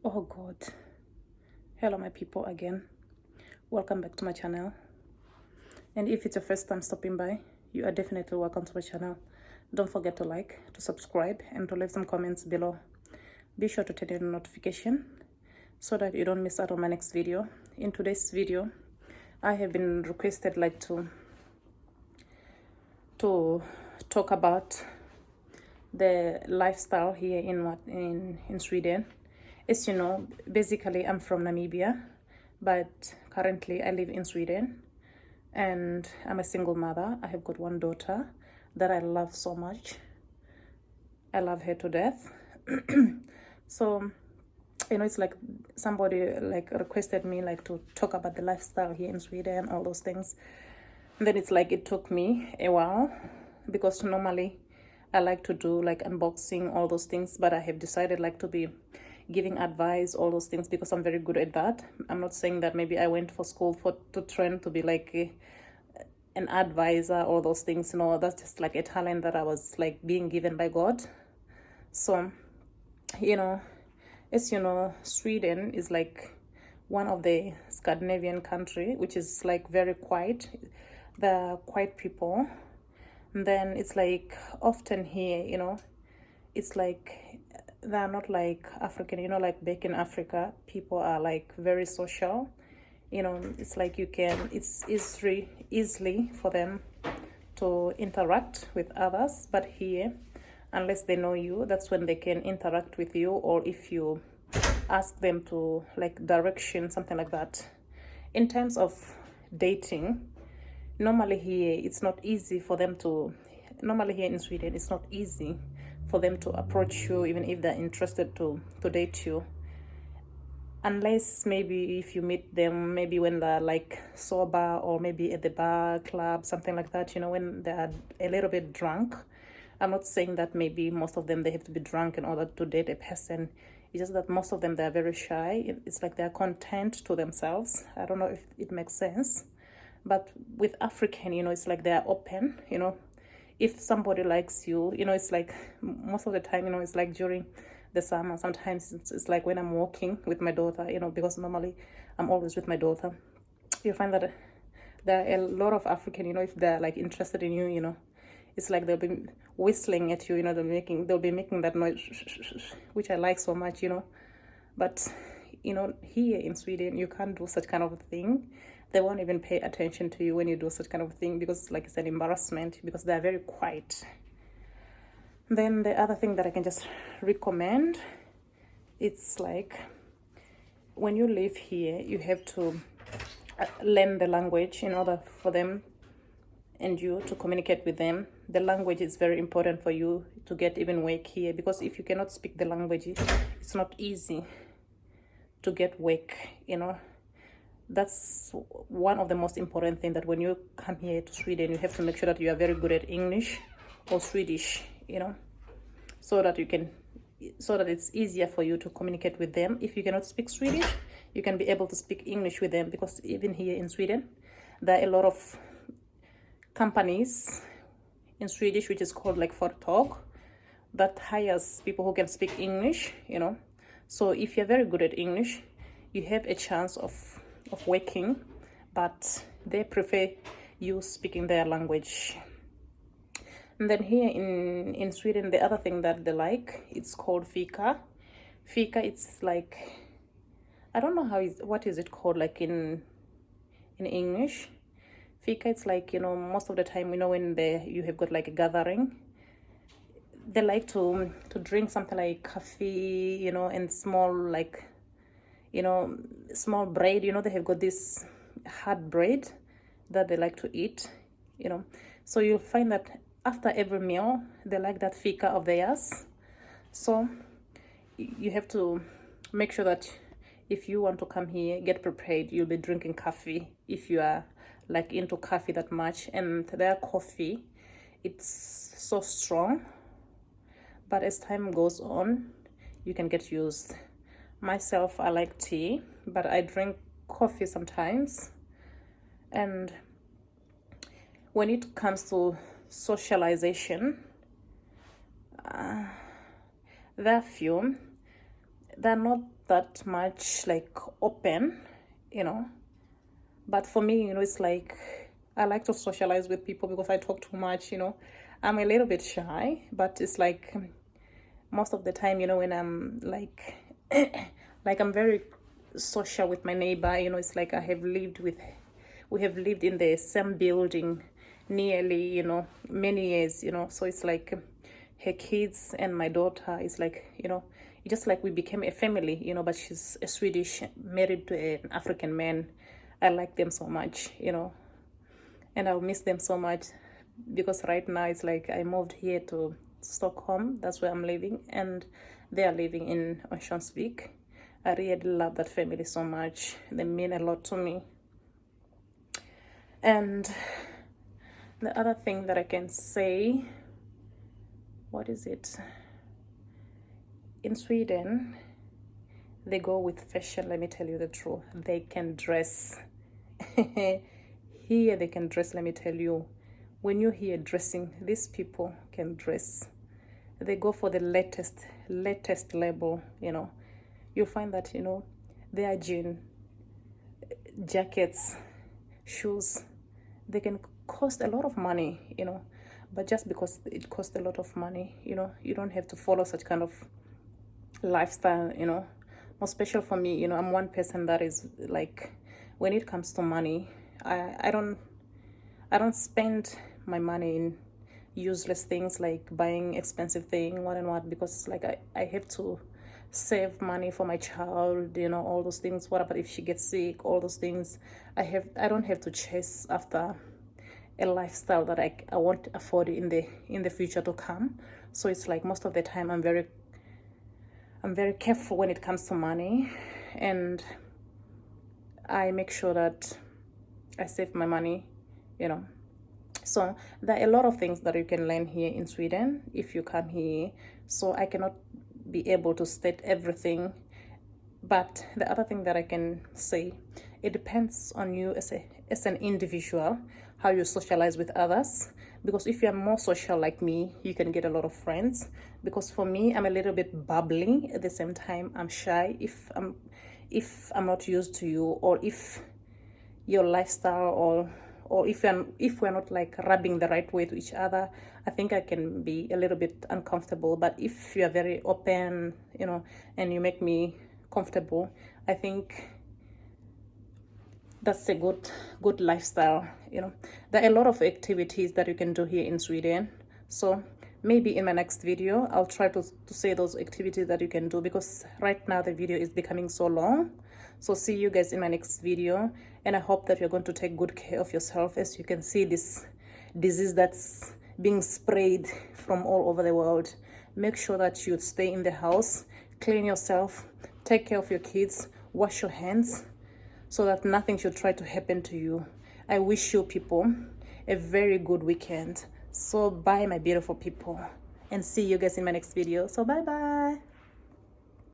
Oh God. Hello my people again. Welcome back to my channel. And if it's your first time stopping by, you are definitely welcome to my channel. Don't forget to like, to subscribe, and to leave some comments below. Be sure to turn on the notification so that you don't miss out on my next video. In today's video, I have been requested to talk about the lifestyle here in Sweden. As you know, basically I'm from Namibia, but currently I live in Sweden, and I'm a single mother. I have got one daughter that I love so much. I love her to death. So it's like somebody requested me to talk about the lifestyle here in Sweden, all those things. And then it's like it took me a while, because normally I like to do unboxing, all those things, but I have decided to be giving advice, all those things, because I'm very good at that. I'm not saying that maybe I went for school to train to be an advisor, all those things. That's just a talent that I was being given by God. So as you know, Sweden is one of the Scandinavian country, which is very quiet. The quiet people. And then it's often here, it's they're not like African, back in Africa, people are very social. It's it's easily for them to interact with others. But here, unless they know you, that's when they can interact with you, or if you ask them to direction, something like that. In terms of dating, normally here it's not easy for them to normally here in Sweden it's not easy for them to approach you, even if they're interested to date you, unless maybe if you meet them maybe when they're sober, or maybe at the bar, club, something like that, when they're a little bit drunk. I'm not saying that maybe most of them they have to be drunk in order to date a person. It's just that most of them, they're very shy. It's they're content to themselves. I don't know if it makes sense. But with African, it's they're open. If somebody likes you, it's most of the time, it's during the summer. Sometimes it's when I'm walking with my daughter, because normally I'm always with my daughter. You find that there are a lot of African, if they're interested in you, it's they'll be whistling at you, they'll be making that noise, which I like so much, But here in Sweden, you can't do such kind of a thing. They won't even pay attention to you when you do such kind of thing, because it's an embarrassment, because they're very quiet. Then the other thing that I can just recommend, it's when you live here, you have to learn the language in order for them and you to communicate with them. The language is very important for you to get even work here, because if you cannot speak the language, it's not easy to get work. That's one of the most important things, that when you come here to Sweden, you have to make sure that you are very good at English or Swedish, so that it's easier for you to communicate with them. If you cannot speak Swedish, you can be able to speak English with them, because even here in Sweden, there are a lot of companies in Swedish, which is called Företag, that hires people who can speak English, So if you're very good at English, you have a chance of working, but they prefer you speaking their language. And then here in Sweden, the other thing that they it's called fika. Fika, it's I don't know what is it called in English. Fika, it's most of the time, when you have got a gathering, they like to drink something like coffee, and small small bread. They have got this hard bread that they like to eat, So you'll find that after every meal, they like that fika of theirs. So you have to make sure that if you want to come here, get prepared. You'll be drinking coffee if you are into coffee that much. And their coffee, it's so strong, but as time goes on, you can get used. Myself, I like tea, but I drink coffee sometimes. And when it comes to socialization, there are few. They're that much like open, you know. But for me, you know, it's like I like to socialize with people because I talk too much, you know. I'm a little bit shy, but it's like most of the time, you know, when I'm like like I'm very social with my neighbor, you know. It's like we have lived in the same building nearly, you know, many years, you know. So it's like her kids and my daughter is like, you know, it's just like we became a family, you know. But she's a Swedish, married to an African man. I like them so much, you know, and I'll miss them so much because right now it's like I moved here to Stockholm. That's where I'm living, and they are living in Örnsköldsvik. I really love that family so much. They mean a lot to me. And the other thing that I can say, what is it? In Sweden, they go with fashion. Let me tell you the truth. They can dress. Here they can dress, let me tell you. When you hear dressing, these people can dress. They go for the latest label, you know. You'll find that, you know, their jeans, jackets, shoes, they can cost a lot of money, you know. But just because it costs a lot of money, you know, you don't have to follow such kind of lifestyle, you know. More special for me, you know, I'm one person that is like, when it comes to money, I don't spend my money in useless things like buying expensive thing, what and what, because like I have to save money for my child, you know, all those things. What about if she gets sick? All those things. I don't have to chase after a lifestyle that I won't afford in the future to come. So it's like most of the time I'm very careful when it comes to money, and I make sure that I save my money, you know. So there are a lot of things that you can learn here in Sweden if you come here. So I cannot be able to state everything, but the other thing that I can say, it depends on you as an individual, how you socialize with others. Because if you're more social like me, you can get a lot of friends. Because for me, I'm a little bit bubbly. At the same time, I'm shy. If I'm not used to you, or if your lifestyle, or if we're not like rubbing the right way to each other, I think I can be a little bit uncomfortable. But if you are very open, you know, and you make me comfortable, I think that's a good lifestyle, you know. There are a lot of activities that you can do here in Sweden. So maybe in my next video, I'll try to say those activities that you can do, because right now the video is becoming so long. So see you guys in my next video, and I hope that you're going to take good care of yourself. As you can see, this disease that's being sprayed from all over the world. Make sure that you stay in the house, clean yourself, take care of your kids, wash your hands, so that nothing should try to happen to you. I wish you people a very good weekend. So bye, my beautiful people, and see you guys in my next video. So bye bye.